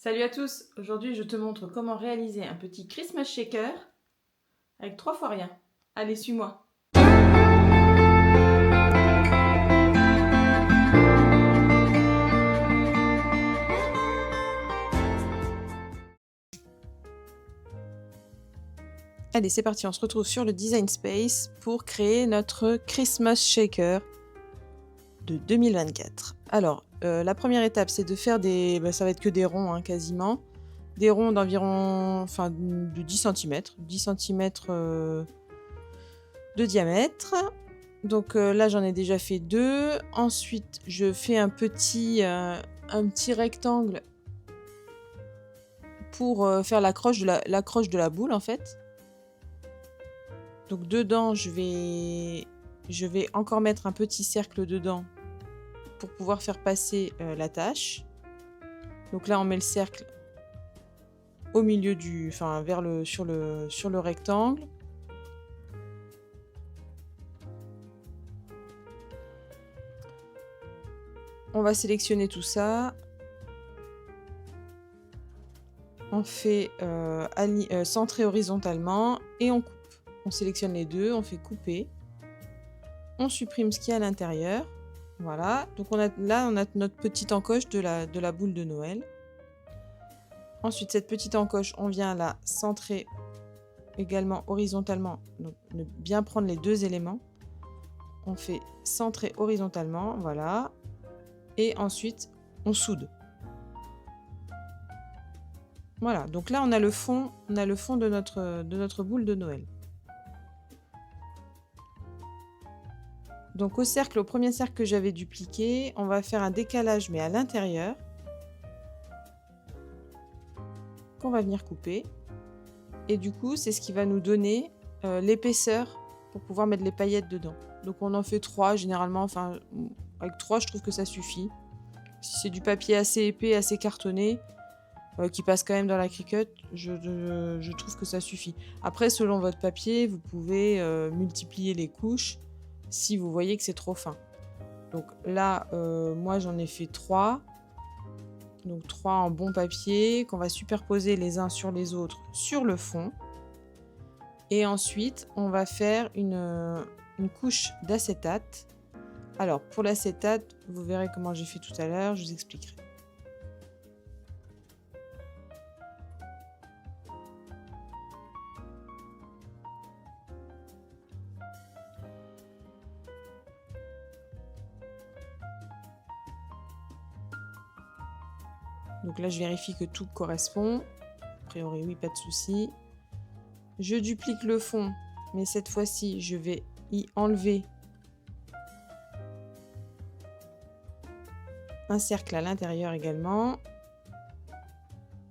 Salut à tous, aujourd'hui je te montre comment réaliser un petit Christmas shaker avec 3 fois rien. Allez, suis-moi. Allez, c'est parti, on se retrouve sur le Design Space pour créer notre Christmas shaker de 2024. Alors, la première étape, c'est de faire ça va être que des ronds, quasiment. Des ronds d'environ, de 10 cm. 10 cm de diamètre. Donc là, j'en ai déjà fait 2. Ensuite, je fais un petit rectangle pour faire l'accroche de la boule, en fait. Donc dedans, je vais encore mettre un petit cercle dedans pour pouvoir faire passer la tâche. Donc là, on met le cercle au milieu sur le rectangle. On va sélectionner tout ça. On fait centrer horizontalement et on coupe. On sélectionne les deux, on fait couper. On supprime ce qu'il y a à l'intérieur. Voilà. Donc on a notre petite encoche de la boule de Noël. Ensuite, cette petite encoche, on vient la centrer également horizontalement. Donc bien prendre les deux éléments. On fait centrer horizontalement, voilà. Et ensuite, on soude. Voilà, donc là on a le fond de notre boule de Noël. Donc au premier cercle que j'avais dupliqué, on va faire un décalage mais à l'intérieur qu'on va venir couper. Et du coup, c'est ce qui va nous donner l'épaisseur pour pouvoir mettre les paillettes dedans. Donc on en fait 3 généralement, avec 3 je trouve que ça suffit. Si c'est du papier assez épais, assez cartonné, qui passe quand même dans la Cricut, je trouve que ça suffit. Après, selon votre papier, vous pouvez multiplier les couches si vous voyez que c'est trop fin. Donc là, moi j'en ai fait 3. Donc 3 en bon papier qu'on va superposer les uns sur les autres sur le fond. Et ensuite, on va faire une couche d'acétate. Alors pour l'acétate, vous verrez comment j'ai fait tout à l'heure, je vous expliquerai. Donc là, je vérifie que tout correspond. A priori, oui, pas de souci. Je duplique le fond, mais cette fois-ci, je vais y enlever un cercle à l'intérieur également.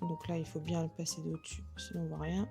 Donc là, il faut bien le passer de au-dessus, sinon on ne voit rien.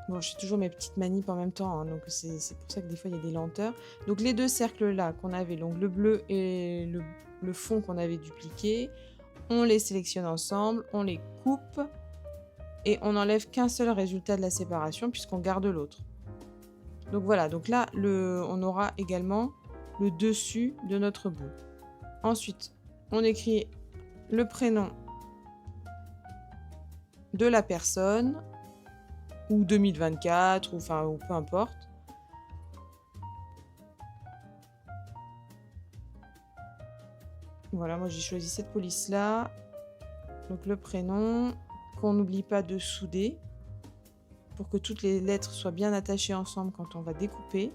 Bon, je fais toujours mes petites manips en même temps, donc c'est pour ça que des fois il y a des lenteurs. Donc les deux cercles là qu'on avait, donc le bleu et le fond qu'on avait dupliqué, on les sélectionne ensemble, on les coupe et on n'enlève qu'un seul résultat de la séparation puisqu'on garde l'autre. Donc voilà, donc là on aura également le dessus de notre boule. Ensuite, on écrit le prénom de la personne, ou 2024, ou peu importe. Voilà, moi j'ai choisi cette police-là. Donc le prénom, qu'on n'oublie pas de souder, pour que toutes les lettres soient bien attachées ensemble quand on va découper.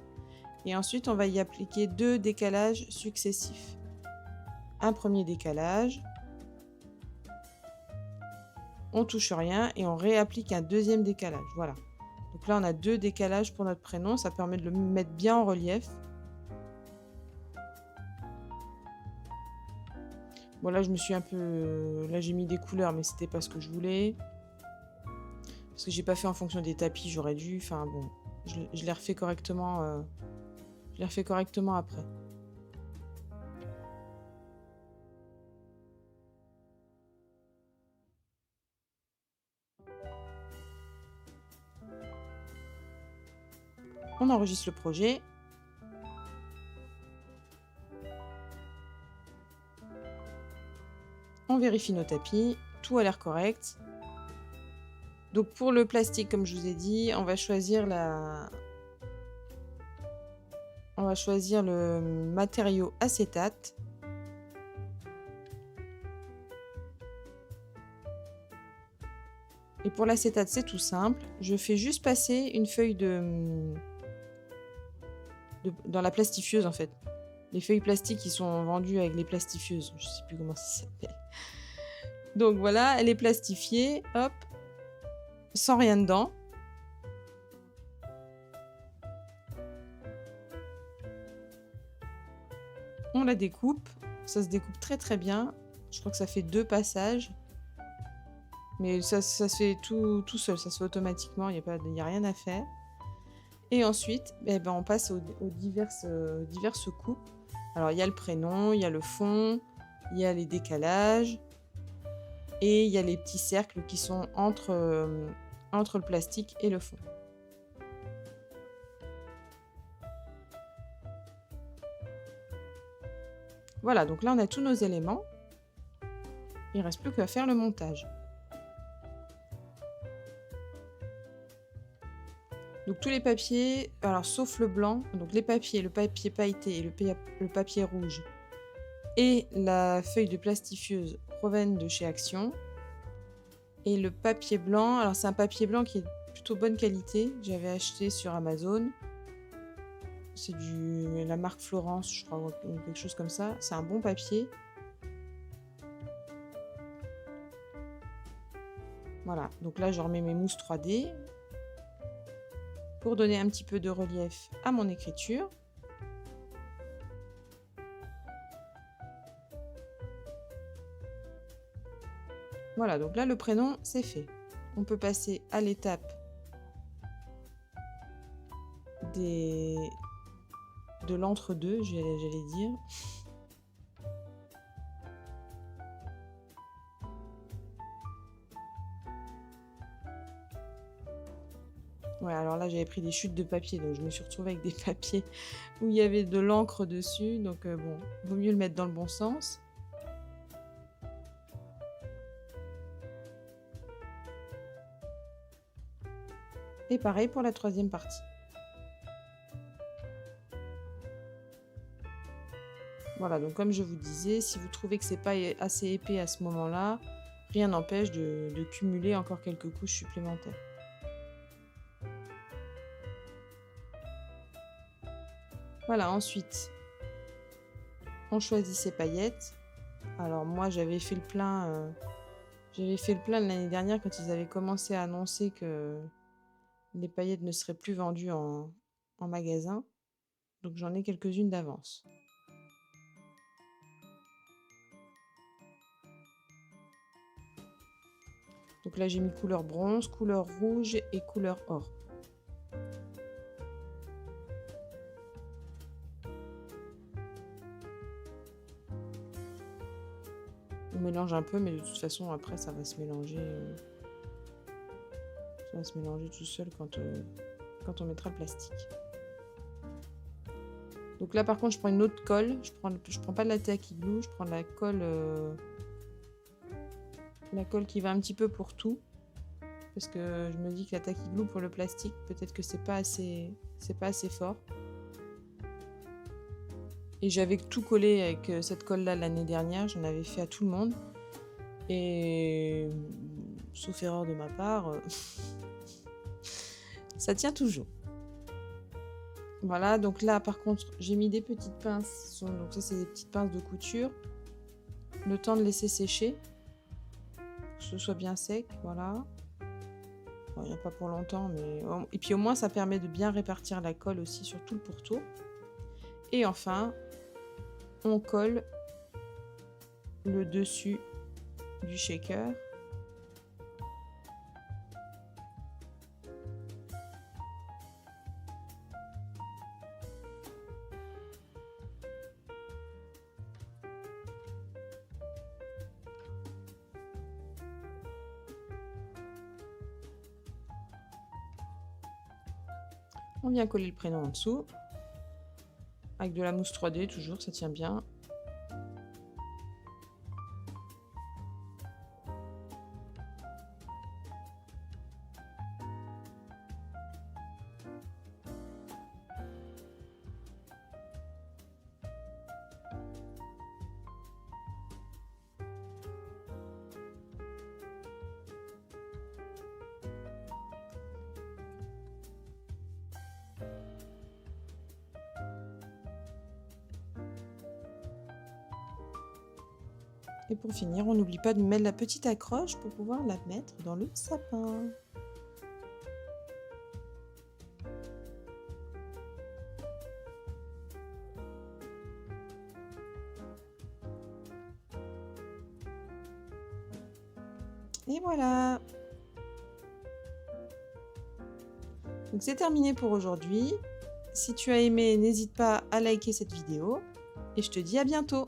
Et ensuite, on va y appliquer 2 décalages successifs. Un premier décalage. On touche rien et on réapplique un deuxième décalage. Voilà. Donc là, on a 2 décalages pour notre prénom. Ça permet de le mettre bien en relief. Bon, là, je me suis un peu... Là, j'ai mis des couleurs, mais c'était pas ce que je voulais. Parce que j'ai pas fait en fonction des tapis, j'aurais dû. Enfin, bon, je l'ai refait correctement. Je l'ai refait correctement après. On enregistre le projet. On vérifie nos tapis. Tout a l'air correct. Donc pour le plastique, comme je vous ai dit, on va choisir le matériau acétate. Et pour l'acétate, c'est tout simple. Je fais juste passer une feuille dans la plastifieuse en fait. Les feuilles plastiques qui sont vendues avec les plastifieuses. Je sais plus comment ça s'appelle. Donc voilà, elle est plastifiée. Hop. Sans rien dedans. On la découpe. Ça se découpe très très bien. Je crois que ça fait 2 passages. Mais ça se fait tout seul, ça se fait automatiquement, il n'y a rien à faire. Et ensuite, on passe aux diverses coupes. Alors, il y a le prénom, il y a le fond, il y a les décalages. Et il y a les petits cercles qui sont entre le plastique et le fond. Voilà, donc là, on a tous nos éléments. Il ne reste plus qu'à faire le montage. Donc tous les papiers, alors sauf le blanc, donc les papiers, le papier pailleté et le papier rouge et la feuille de plastifieuse proviennent de chez Action. Et le papier blanc, alors c'est un papier blanc qui est plutôt bonne qualité, j'avais acheté sur Amazon. C'est la marque Florence, je crois, ou quelque chose comme ça. C'est un bon papier. Voilà, donc là je remets mes mousses 3D. Pour donner un petit peu de relief à mon écriture. Voilà, donc là le prénom c'est fait. On peut passer à l'étape de l'entre-deux, j'allais dire. Ouais, alors là j'avais pris des chutes de papier, donc je me suis retrouvée avec des papiers où il y avait de l'encre dessus, donc bon, vaut mieux le mettre dans le bon sens. Et pareil pour la troisième partie. Voilà, donc comme je vous disais, si vous trouvez que c'est pas assez épais à ce moment-là, rien n'empêche de cumuler encore quelques couches supplémentaires. Voilà, ensuite, on choisit ses paillettes. Alors moi, j'avais fait le plein l'année dernière quand ils avaient commencé à annoncer que les paillettes ne seraient plus vendues en magasin. Donc j'en ai quelques-unes d'avance. Donc là, j'ai mis couleur bronze, couleur rouge et couleur or. On mélange un peu, mais de toute façon, après, ça va se mélanger. Ça va se mélanger tout seul quand on mettra le plastique. Donc là, par contre, je prends une autre colle. Je prends pas de la Tacky Glue, je prends de la colle qui va un petit peu pour tout. Parce que je me dis que la Tacky Glue pour le plastique, peut-être que c'est pas assez fort. Et j'avais tout collé avec cette colle-là l'année dernière. J'en avais fait à tout le monde. Et sauf erreur de ma part, ça tient toujours. Voilà, donc là par contre j'ai mis des petites pinces, donc ça c'est des petites pinces de couture, le temps de laisser sécher, que ce soit bien sec, voilà. Bon, il n'y a pas pour longtemps, mais... Et puis au moins ça permet de bien répartir la colle aussi sur tout le pourtour. Et enfin, on colle le dessus du shaker. On vient coller le prénom en dessous. Avec de la mousse 3D, toujours, ça tient bien. Et pour finir, on n'oublie pas de mettre la petite accroche pour pouvoir la mettre dans le sapin. Et voilà! Donc c'est terminé pour aujourd'hui. Si tu as aimé, n'hésite pas à liker cette vidéo et je te dis à bientôt!